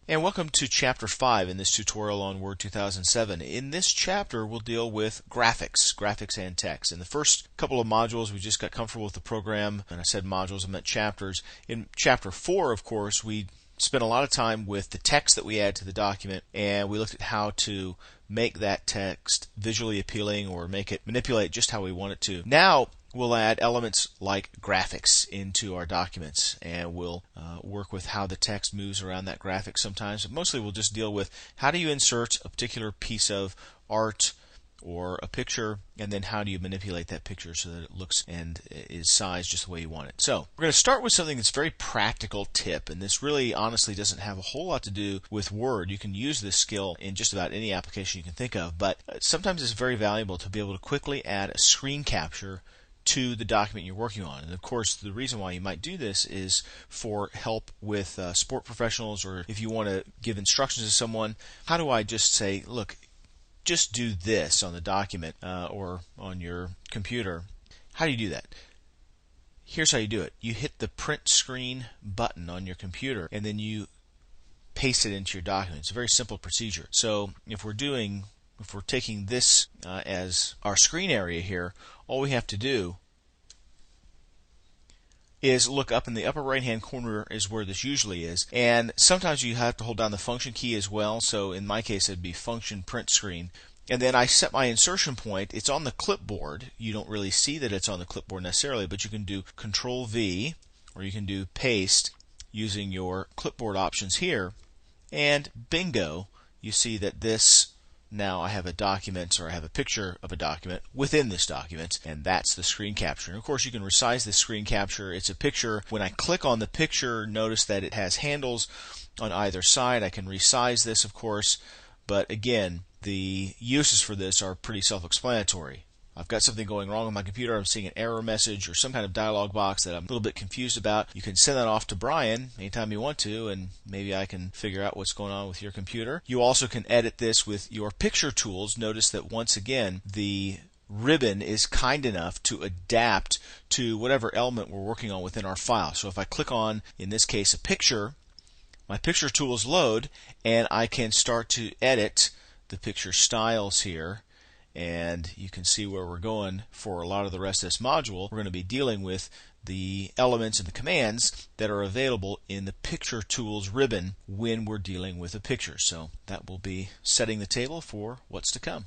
And welcome to Chapter 5 in this tutorial on Word 2007. In this chapter, we'll deal with graphics and text. In the first couple of modules, we just got comfortable with the program, and I said modules, I meant chapters. In Chapter 4, of course, we spent a lot of time with the text that we add to the document, and we looked at how to make that text visually appealing or make it manipulate just how we want it to. Now, we'll add elements like graphics into our documents, and we'll work with how the text moves around that graphic sometimes. But mostly we'll just deal with how do you insert a particular piece of art or a picture, and then how do you manipulate that picture so that it looks and is sized just the way you want it. So we're going to start with something that's a very practical tip, and this really honestly doesn't have a whole lot to do with Word. You can use this skill in just about any application you can think of, but sometimes it's very valuable to be able to quickly add a screen capture to the document you're working on. And of course, the reason why you might do this is for help with sport professionals, or if you want to give instructions to someone. How do I just say, look, just do this on the document or on your computer? How do you do that? Here's how you do it. You hit the print screen button on your computer, and then you paste it into your document. It's a very simple procedure. So if we're taking this as our screen area here, all we have to do is look up in the upper right hand corner is where this usually is, and sometimes you have to hold down the function key as well. So in my case it'd be function print screen, and then I set my insertion point. It's on the clipboard. You don't really see that it's on the clipboard necessarily, but you can do Control V or you can do paste using your clipboard options here, and bingo, you see that this now I have a document, or I have a picture of a document within this document, and that's the screen capture. And of course you can resize this screen capture. It's a picture. When I click on the picture, notice that it has handles on either side. I can resize this, of course, but again, the uses for this are pretty self-explanatory. I've got something going wrong with my computer. I'm seeing an error message or some kind of dialog box that I'm a little bit confused about. You can send that off to Brian anytime you want to, and maybe I can figure out what's going on with your computer. You also can edit this with your picture tools. Notice that once again, the ribbon is kind enough to adapt to whatever element we're working on within our file. So if I click on, in this case, a picture, my picture tools load, and I can start to edit the picture styles here. And you can see where we're going for a lot of the rest of this module. We're going to be dealing with the elements and the commands that are available in the Picture Tools ribbon when we're dealing with a picture. So that will be setting the table for what's to come.